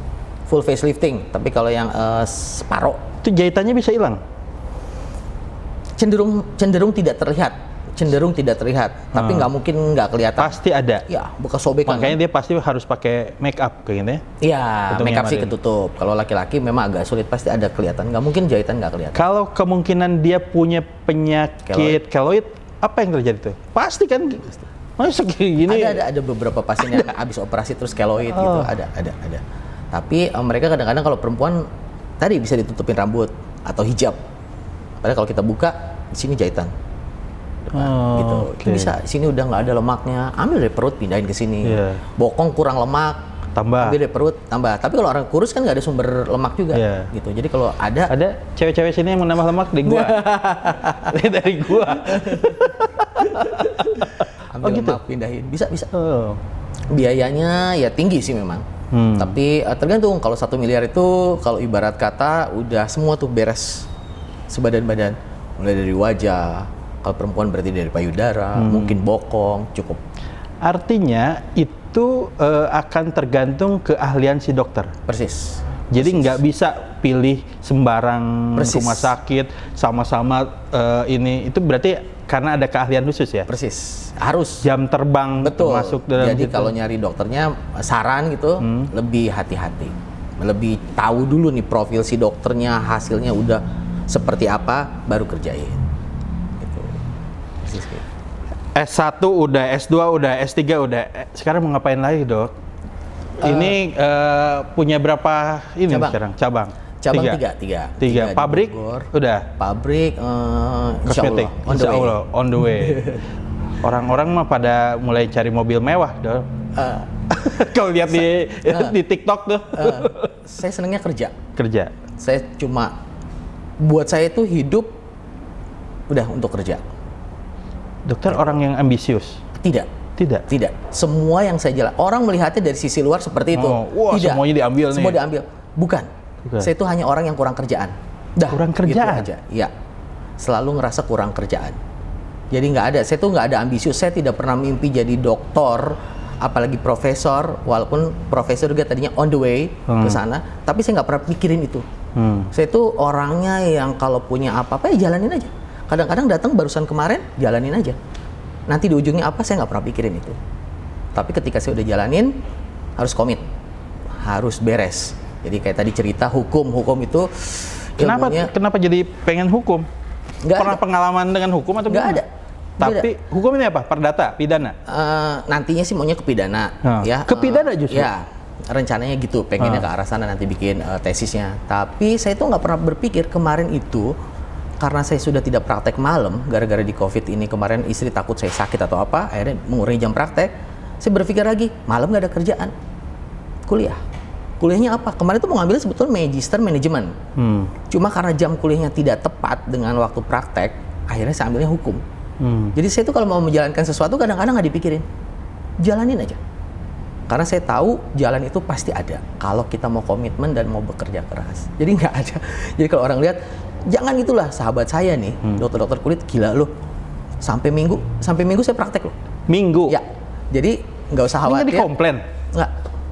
full facelifting. Tapi kalau yang separoh itu jahitannya bisa hilang? Cenderung tidak terlihat, tapi nggak mungkin nggak kelihatan. Pasti ada. Ya, bekas sobekan. Makanya dia pasti harus pakai make up kayak gitu ya? Iya, make up sih ketutup. Kalau laki-laki memang agak sulit, pasti ada kelihatan. Nggak mungkin jahitan nggak kelihatan. Kalau kemungkinan dia punya penyakit keloid, apa yang terjadi tuh? Pasti kan? Masa kayak gini? Ada beberapa pasien yang habis operasi terus keloid gitu, ada. Tapi mereka kadang-kadang kalau perempuan tadi bisa ditutupin rambut atau hijab. Padahal kalau kita buka di sini jahitan. Gitu. Itu bisa. Di sini udah nggak ada lemaknya, ambil dari perut pindahin ke sini. Bokong kurang lemak, tambah. Ambil dari perut tambah. Tapi kalau orang kurus kan nggak ada sumber lemak juga. Gitu. Jadi kalau ada cewek-cewek sini yang menambah lemak di gua. Dari gua. Ambil lemak pindahin, bisa. Biayanya ya tinggi sih memang. Tapi tergantung. Kalau 1 miliar itu kalau ibarat kata udah semua tuh beres sebadan-badan, mulai dari wajah. Kalau perempuan berarti dari payudara, mungkin bokong, cukup. Artinya itu akan tergantung keahlian si dokter. Persis. Jadi nggak bisa pilih sembarang rumah sakit sama-sama ini. Itu berarti karena ada keahlian khusus ya? Persis. Harus. Jam terbang masuk dalam. Jadi kalau nyari dokternya saran gitu, lebih hati-hati. Lebih tahu dulu nih profil si dokternya, hasilnya udah seperti apa, baru kerjain. Gitu. Persis gitu. S1 udah, S2 udah, S3 udah. Sekarang mau ngapain lagi, Dok? Ini punya berapa ini sekarang? Cabang 3. Pabrik udah. Pabrik kosmetik insya Allah on the way. Orang-orang mah pada mulai cari mobil mewah, Dok. Kalau lihat di TikTok tuh. Saya senangnya kerja. Saya buat saya itu hidup udah untuk kerja. Dokter orang yang ambisius? Tidak. Semua yang saya jalan, orang melihatnya dari sisi luar seperti itu. Wah, tidak. Semuanya diambil nih. Semua diambil. Bukan. Saya itu hanya orang yang kurang kerjaan. Kurang kerjaan? Gitu aja. Iya. Selalu ngerasa kurang kerjaan. Jadi nggak ada. Saya tuh nggak ada ambisius. Saya tidak pernah mimpi jadi doktor, apalagi profesor. Walaupun profesor juga tadinya on the way ke sana, tapi saya nggak pernah pikirin itu. Saya tuh orangnya yang kalau punya apa-apa ya jalanin aja. Kadang-kadang datang barusan kemarin, jalanin aja. Nanti di ujungnya apa, saya nggak pernah pikirin itu. Tapi ketika saya udah jalanin, harus komit, harus beres. Jadi kayak tadi cerita hukum itu Kenapa jadi pengen hukum? Pernah pengalaman dengan hukum atau nggak ada? Tapi hukum ini apa? Perdata, pidana? Nantinya sih maunya ke pidana. Ya, ke pidana justru? Ya, rencananya gitu, pengennya ke arah sana nanti bikin tesisnya. Tapi saya tuh nggak pernah berpikir kemarin itu, karena saya sudah tidak praktek malam, gara-gara di COVID ini kemarin istri takut saya sakit atau apa, akhirnya mengurangi jam praktek. Saya berpikir lagi, malam nggak ada kerjaan, kuliah. Kuliahnya apa? Kemarin tuh mau ngambil sebetulnya magister manajemen. Cuma karena jam kuliahnya tidak tepat dengan waktu praktek, akhirnya saya ambilnya hukum. Jadi saya tuh kalau mau menjalankan sesuatu kadang-kadang nggak dipikirin, jalanin aja. Karena saya tahu jalan itu pasti ada kalau kita mau komitmen dan mau bekerja keras. Jadi nggak ada. Jadi kalau orang lihat, jangan gitulah sahabat saya nih, dokter-dokter kulit gila loh. Sampai minggu saya praktek loh. Minggu? Ya. Jadi nggak usah Ini khawatir. nggak dikomplain? Nggak.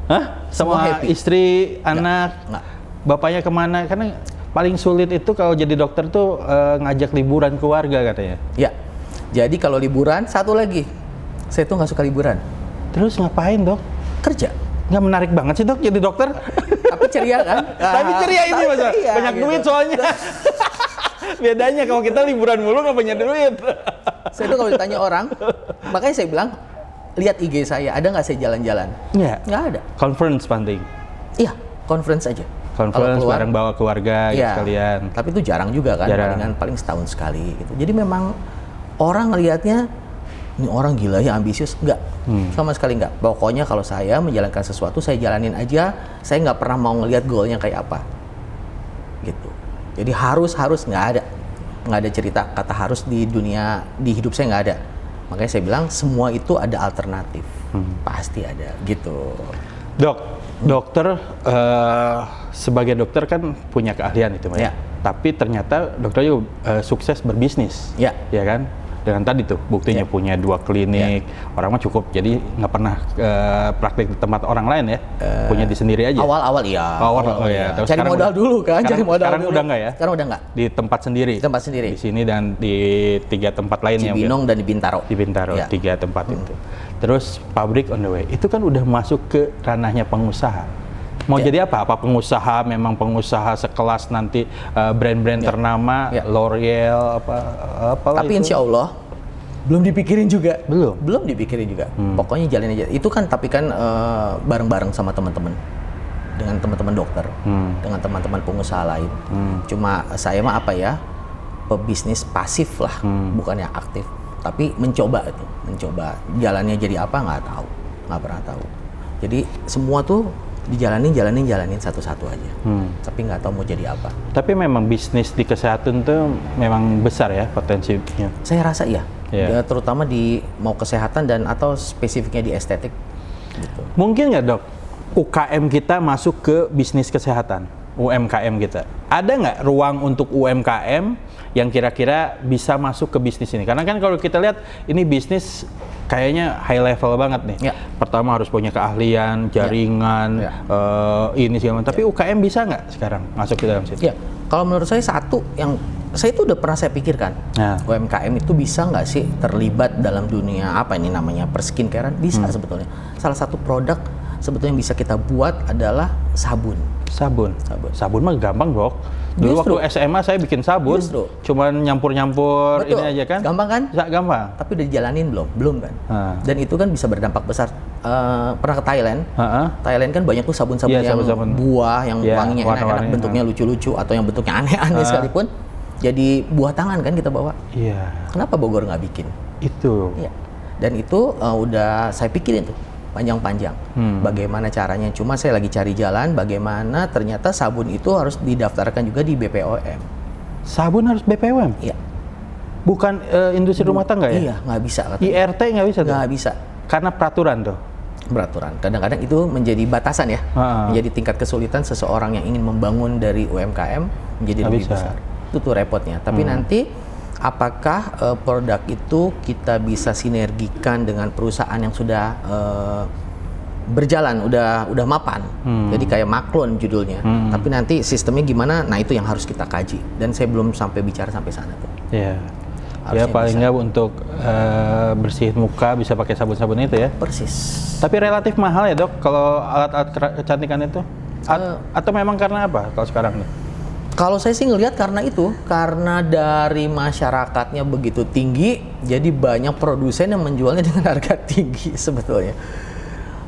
Hah? Semua Sama happy. istri, anak, Nggak. bapaknya kemana? Karena paling sulit itu kalau jadi dokter tuh ngajak liburan keluarga katanya. Ya. Jadi kalau liburan, satu lagi, saya tuh nggak suka liburan. Terus ngapain dok? Kerja. Nggak menarik banget sih dok jadi dokter? Tapi ceria kan? Tapi ceria ini Tapi masa ceria, banyak gitu. duit soalnya. Bedanya kalau kita liburan mulu nggak punya duit. Saya tuh kalau ditanya orang, makanya saya bilang, lihat IG saya, ada nggak saya jalan-jalan? Iya. Nggak ada. Conference penting. Iya, conference aja. Conference Kalau keluar, bareng bawa keluarga gitu iya. sekalian. Tapi itu jarang juga kan, Jarang. paling setahun sekali gitu. Jadi memang orang ngelihatnya, ini orang gila ya ambisius, enggak. Sama sekali enggak. Pokoknya kalau saya menjalankan sesuatu, saya jalanin aja. Saya nggak pernah mau ngelihat goalnya kayak apa. Gitu. Jadi harus nggak ada cerita kata harus di dunia, di hidup saya nggak ada. Makanya saya bilang semua itu ada alternatif, pasti ada gitu. Dok, dokter sebagai dokter kan punya keahlian itu, Mas. Ya. Tapi ternyata dokter juga sukses berbisnis, Ya. ya kan? Dengan tadi tuh buktinya Ya. punya 2 klinik, orang mah cukup. Jadi nggak pernah praktik di tempat orang lain ya, punya di sendiri aja. Awal-awal iya. Oh iya. Terus Cari sekarang modal dulu kan, cari modal sekarang dulu. udah nggak ya? Sekarang udah nggak. Di tempat sendiri. Di tempat sendiri. Di sini dan di 3 tempat lainnya. Cibinong dan di Bintaro. Di Bintaro, Ya. 3 tempat itu. Terus pabrik on the way, itu kan udah masuk ke ranahnya pengusaha. Mau Ya. jadi apa? Apa pengusaha, memang pengusaha sekelas nanti brand-brand ternama, Ya. L'Oreal, apalah Tapi itu. insya Allah belum dipikirin juga. Belum dipikirin juga. Pokoknya jalanin aja. Itu kan tapi kan bareng-bareng sama teman-teman. Dengan teman-teman dokter, dengan teman-teman pengusaha lain. Cuma saya mah apa ya? Pebisnis pasif lah, bukannya aktif. Tapi mencoba itu, mencoba. Jalannya jadi apa nggak tahu, nggak pernah tahu. Jadi semua tuh jalanin satu-satu aja. Tapi nggak tahu mau jadi apa. Tapi memang bisnis di kesehatan tuh memang besar ya potensinya. Saya rasa iya. Iya. Ya, terutama di mau kesehatan dan atau spesifiknya di estetik. Gitu. Mungkin nggak dok, UKM kita masuk ke bisnis kesehatan, UMKM kita. Ada nggak ruang untuk UMKM yang kira-kira bisa masuk ke bisnis ini? Karena kan kalau kita lihat ini bisnis kayaknya high level banget nih. Ya. Pertama harus punya keahlian, jaringan, Ya. ini segala macam. Tapi UKM bisa nggak sekarang masuk ke dalam situ? Ya, kalau menurut saya satu yang saya itu udah pernah saya pikirkan, Nah. UMKM itu bisa nggak sih terlibat dalam dunia apa ini namanya perskincarean? Bisa sebetulnya. Salah satu produk sebetulnya yang bisa kita buat adalah sabun. Sabun. Sabun mah gampang dok. Dulu Justru. waktu SMA saya bikin sabun, Justru. cuman nyampur-nyampur Betul. ini aja kan. Gampang kan? Gampang. Tapi udah dijalanin belum? Belum kan? Dan itu kan bisa berdampak besar. Pernah ke Thailand? Heeh. Thailand kan banyak tuh sabun-sabun Iya, yang sabun-sabun. buah, yang Iya, wanginya enak-enak, warna-warni, bentuknya lucu-lucu atau yang bentuknya aneh-aneh sekalipun. Jadi buah tangan kan kita bawa. Iya. Kenapa Bogor nggak bikin? Itu. Iya. Dan itu udah saya pikirin tuh panjang-panjang. Bagaimana caranya? Cuma saya lagi cari jalan bagaimana ternyata sabun itu harus didaftarkan juga di BPOM. Sabun harus BPOM? Iya. Bukan industri rumah tangga ya? Iya, nggak bisa katanya. IRT nggak bisa tuh? Nggak bisa. Karena peraturan tuh? Beraturan. Kadang-kadang itu menjadi batasan ya. Menjadi tingkat kesulitan seseorang yang ingin membangun dari UMKM menjadi Nggak lebih bisa. besar. Itu tuh repotnya. Tapi nanti apakah produk itu kita bisa sinergikan dengan perusahaan yang sudah berjalan, udah mapan. Jadi kayak Maklon judulnya. Tapi nanti sistemnya gimana? Nah, itu yang harus kita kaji. Dan saya belum sampai bicara sampai sana tuh. Iya. Ya Harusnya paling bisa. nggak untuk bersihin muka bisa pakai sabun-sabun itu ya. Persis. Tapi relatif mahal ya dok kalau alat-alat kecantikan itu? Atau memang karena apa kalau sekarang nih? Kalau saya sih ngelihat karena itu, karena dari masyarakatnya begitu tinggi, jadi banyak produsen yang menjualnya dengan harga tinggi sebetulnya.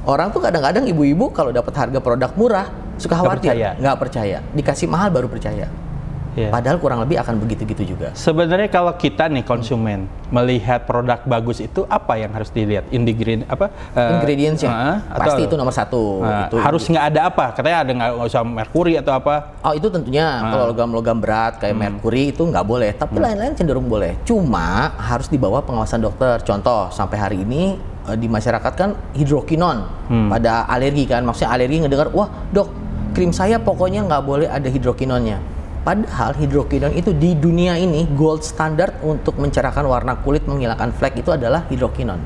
Orang tuh kadang-kadang ibu-ibu kalau dapat harga produk murah suka khawatir, nggak percaya. Dikasih mahal baru percaya. Padahal kurang lebih akan begitu-gitu juga. Sebenarnya kalau kita nih konsumen melihat produk bagus itu apa yang harus dilihat? Ingredients-nya pasti itu nomor satu. Itu harus nggak ada apa? Katanya ada nggak usah merkuri atau apa? Oh itu tentunya kalau logam-logam berat kayak merkuri itu nggak boleh. Tapi lain-lain cenderung boleh. Cuma harus di bawah pengawasan dokter. Contoh sampai hari ini di masyarakat kan hidrokinon pada alergi kan. Maksudnya alergi ngedengar, wah dok krim saya pokoknya nggak boleh ada hidrokinonnya. Padahal hidrokinon itu di dunia ini gold standard untuk mencerahkan warna kulit, menghilangkan flek itu adalah hidrokinon.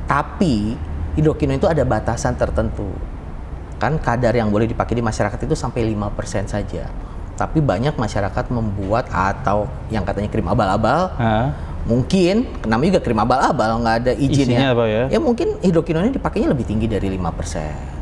Tapi hidrokinon itu ada batasan tertentu. Kan kadar yang boleh dipakai di masyarakat itu sampai 5% saja. Tapi banyak masyarakat membuat atau yang katanya krim abal-abal. Mungkin namanya juga krim abal-abal, nggak ada izinnya. Apa ya? Ya mungkin hidrokinonnya dipakainya lebih tinggi dari 5%.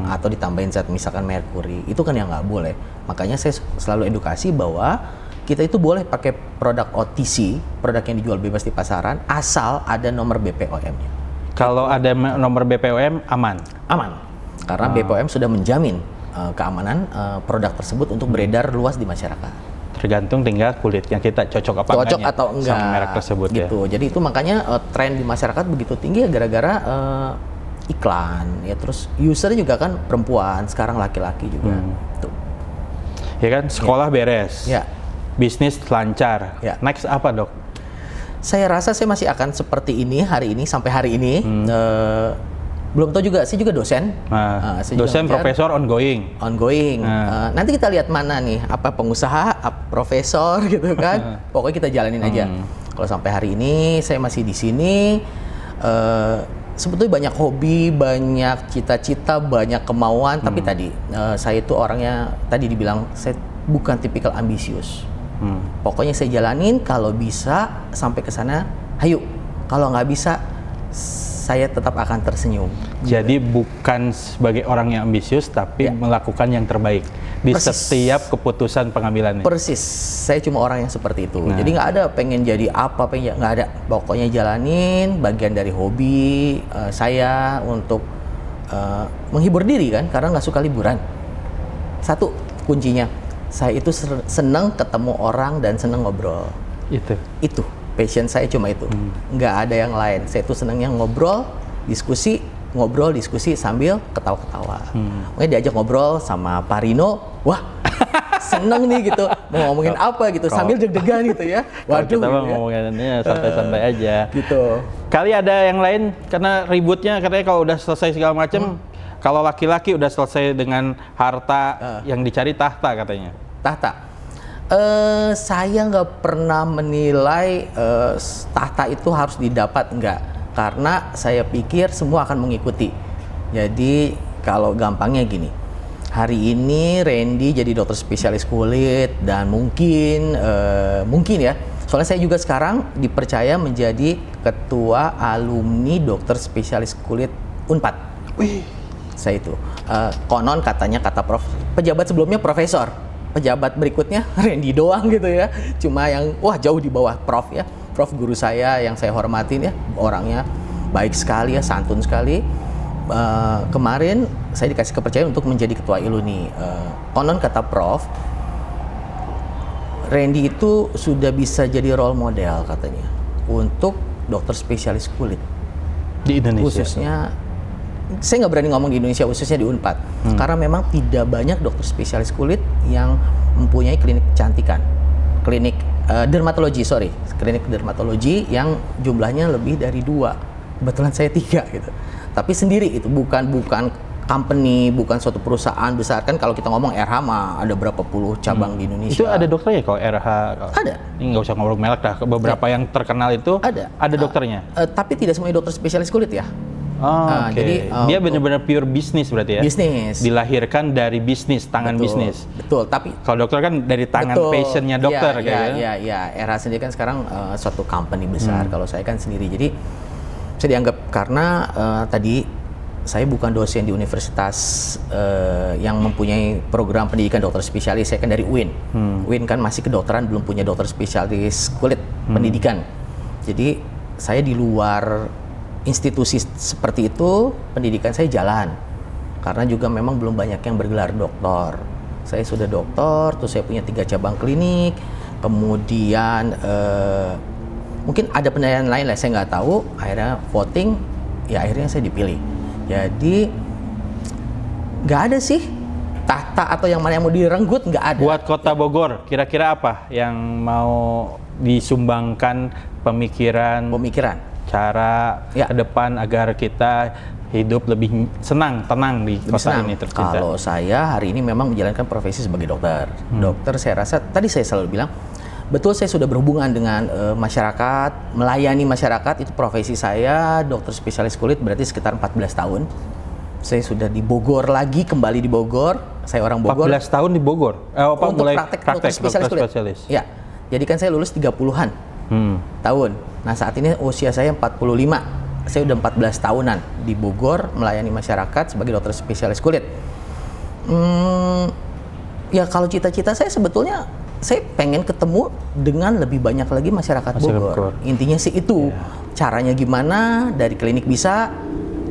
Atau ditambahin zat misalkan merkuri, itu kan yang nggak boleh. Makanya saya selalu edukasi bahwa kita itu boleh pakai produk OTC, produk yang dijual bebas di pasaran, asal ada nomor BPOM-nya. Kalau ada nomor BPOM aman? Aman, karena BPOM sudah menjamin keamanan produk tersebut untuk beredar luas di masyarakat. Tergantung tinggal kulitnya kita cocok apa cocok atau enggak sama merek tersebut gitu. Jadi itu makanya tren di masyarakat begitu tinggi ya gara-gara iklan ya, terus usernya juga kan perempuan, sekarang laki-laki juga. Tuh. Ya kan, sekolah beres. Ya. Bisnis lancar. Ya. Next apa, Dok? Saya rasa saya masih akan seperti ini hari ini sampai hari ini. Belum tahu juga, saya juga dosen. Saya dosen juga profesor ongoing. Nanti kita lihat mana nih, apa pengusaha, profesor gitu kan. Pokoknya kita jalanin aja. Kalau sampai hari ini saya masih di sini, sebetulnya banyak hobi, banyak cita-cita, banyak kemauan. Tapi tadi saya itu orangnya tadi dibilang saya bukan tipikal ambisius. Pokoknya saya jalanin, kalau bisa sampai ke sana, hayu. Kalau nggak bisa, saya tetap akan tersenyum. Jadi bukan sebagai orang yang ambisius, tapi melakukan yang terbaik di setiap keputusan pengambilannya. Persis, saya cuma orang yang seperti itu. Jadi nggak ada pengen jadi apa, nggak ada. Pokoknya jalanin, bagian dari hobi saya untuk menghibur diri kan, karena nggak suka liburan. Satu kuncinya, saya itu seneng ketemu orang dan seneng ngobrol. Itu. Passion saya cuma itu, nggak ada yang lain. Saya tuh senangnya ngobrol, diskusi sambil ketawa-ketawa. Mungkin diajak ngobrol sama Pak Rino, wah seneng nih gitu, mau ngomongin apa gitu, sambil deg-degan gitu ya. Waduh, kita mah ngomonginnya santai-santai aja. Gitu. Kali ada yang lain, karena ributnya katanya kalau udah selesai segala macam, kalau laki-laki udah selesai dengan harta, yang dicari tahta katanya. Tahta. Saya nggak pernah menilai tahta itu harus didapat, enggak. Karena saya pikir semua akan mengikuti. Jadi kalau gampangnya gini, hari ini Randy jadi dokter spesialis kulit dan mungkin ya, soalnya saya juga sekarang dipercaya menjadi ketua alumni dokter spesialis kulit Unpad. Saya itu konon katanya, kata Prof, pejabat sebelumnya profesor. Pejabat berikutnya Randy doang gitu ya, cuma yang jauh di bawah Prof ya. Prof guru saya yang saya hormatin ya, orangnya baik sekali ya, santun sekali. Kemarin saya dikasih kepercayaan untuk menjadi ketua iluni. Konon kata Prof, Randy itu sudah bisa jadi role model katanya untuk dokter spesialis kulit di Indonesia. Khususnya saya nggak berani ngomong di Indonesia, khususnya di Unpad, karena memang tidak banyak dokter spesialis kulit yang mempunyai klinik kecantikan, klinik klinik dermatologi yang jumlahnya lebih dari 2. Kebetulan saya 3 gitu. Tapi sendiri itu bukan company, bukan suatu perusahaan besar. Kan kalau kita ngomong RH mah ada berapa puluh cabang di Indonesia. Itu ada dokternya kalau RH? Ada. Ini nggak usah ngomong merek dah. Beberapa yang terkenal itu ada dokternya. Tapi tidak semuanya dokter spesialis kulit ya. Jadi dia benar-benar pure bisnis berarti ya? Bisnis. Dilahirkan dari bisnis, tangan bisnis. Betul, tapi kalau dokter kan dari tangan passionnya dokter Iya. RH sendiri kan sekarang suatu company besar. Kalau saya kan sendiri. Jadi saya dianggap karena tadi saya bukan dosen di universitas yang mempunyai program pendidikan dokter spesialis. Saya kan dari UIN. UIN kan masih kedokteran, belum punya dokter spesialis kulit pendidikan. Jadi saya di luar institusi seperti itu pendidikan saya jalan. Karena juga memang belum banyak yang bergelar doktor. Saya sudah doktor, terus saya punya 3 cabang klinik, kemudian mungkin ada penilaian lain lah, saya nggak tahu. Akhirnya voting, ya akhirnya saya dipilih. Jadi nggak ada sih tahta atau yang mana yang mau direnggut, nggak ada. Buat Kota Bogor, kira-kira apa yang mau disumbangkan pemikiran, cara ke depan agar kita hidup lebih senang, tenang di kota ini tercinta? Kalau saya hari ini memang menjalankan profesi sebagai dokter. Dokter saya rasa, tadi saya selalu bilang, betul saya sudah berhubungan dengan masyarakat, melayani masyarakat, itu profesi saya, dokter spesialis kulit berarti sekitar 14 tahun. Saya sudah di Bogor lagi, kembali di Bogor, saya orang Bogor. 14 tahun di Bogor? Untuk mulai praktek dokter spesialis kulit. Ya, jadi kan saya lulus 30-an tahun. Nah saat ini usia saya 45. Saya udah 14 tahunan di Bogor melayani masyarakat sebagai dokter spesialis kulit. Ya kalau cita-cita saya sebetulnya saya pengen ketemu dengan lebih banyak lagi masyarakat Bogor. Intinya sih itu. Caranya gimana? Dari klinik bisa,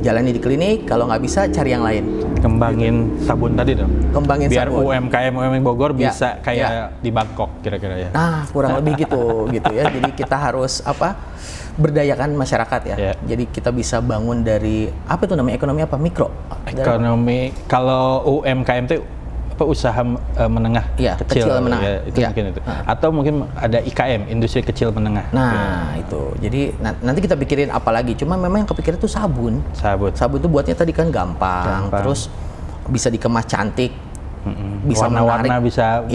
jalani di klinik. Kalau nggak bisa, cari yang lain. Kembangin sabun tadi dong. Kembangin biar sabun. UMKM Bogor bisa kayak di Bangkok kira-kira ya. Nah kurang lebih gitu ya. Jadi kita harus berdayakan masyarakat ya. Jadi kita bisa bangun dari apa itu namanya ekonomi apa mikro? Ekonomi kalau UMKM itu apa usaha menengah kecil menengah. Ya, itu mungkin itu. Atau mungkin ada IKM, industri kecil menengah. Nah, itu. Jadi nanti kita pikirin apa lagi. Cuma memang yang kepikiran itu sabun. Sabun itu buatnya tadi kan gampang. Terus bisa dikemas cantik. Bisa warna-warna bisa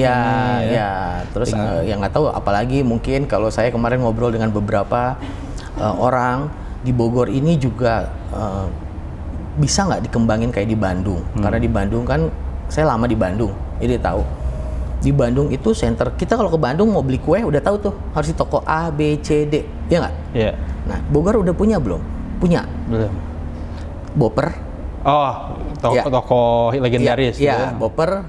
terus yang nggak tahu apalagi mungkin kalau saya kemarin ngobrol dengan beberapa orang di Bogor ini juga bisa nggak dikembangin kayak di Bandung karena di Bandung kan saya lama di Bandung jadi tahu di Bandung itu center kita kalau ke Bandung mau beli kue udah tahu tuh harus di toko A B C D ya nggak? Iya. Nah Bogor udah punya belum? Punya. Belum. Boper. Oh, toko legendaris. Iya, Boper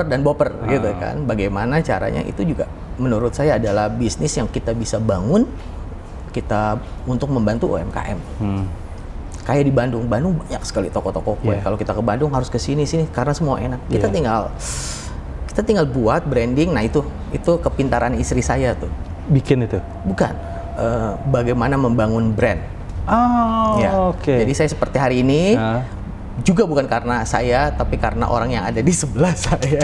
dan Boper gitu kan. Bagaimana caranya itu juga menurut saya adalah bisnis yang kita bisa bangun kita untuk membantu UMKM. Kayak di Bandung banyak sekali toko-toko kue. Kalau kita ke Bandung harus ke sini karena semua enak. Kita tinggal buat branding. Nah itu kepintaran istri saya tuh. Bikin itu? Bukan. Bagaimana membangun brand. Oke. Jadi saya seperti hari ini juga bukan karena saya, tapi karena orang yang ada di sebelah saya.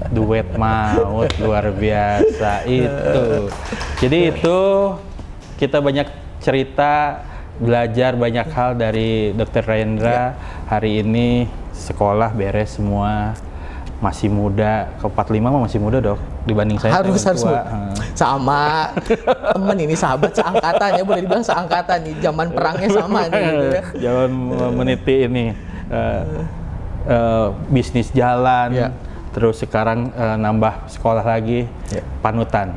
Duet maut luar biasa itu. Jadi itu kita banyak cerita, belajar banyak hal dari Dr. Rendra. Hari ini sekolah beres semua. Masih muda, ke 45 mah masih muda dok dibanding saya. Harus muda. Sama temen ini sahabat seangkatan ya, boleh dibilang seangkatan nih, zaman perangnya sama nih gitu ya. Zaman meniti ini bisnis jalan, terus sekarang nambah sekolah lagi. Panutan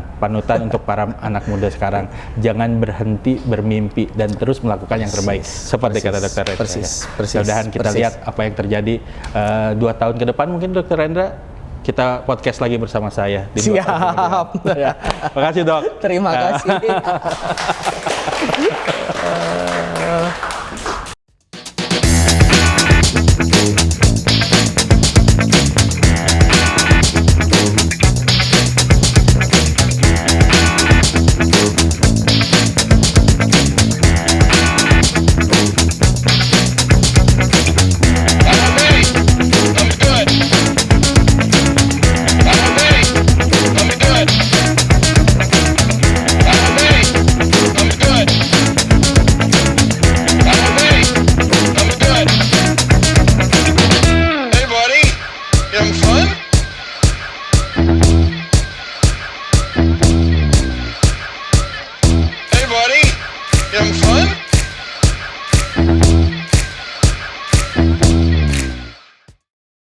untuk para anak muda sekarang, jangan berhenti bermimpi dan terus melakukan yang terbaik seperti kata Dr. Rendra. Mudah-mudahan kita lihat apa yang terjadi 2 tahun ke depan mungkin Dr. Rendra kita podcast lagi bersama saya di Siap. Terima kasih dok. Terima kasih.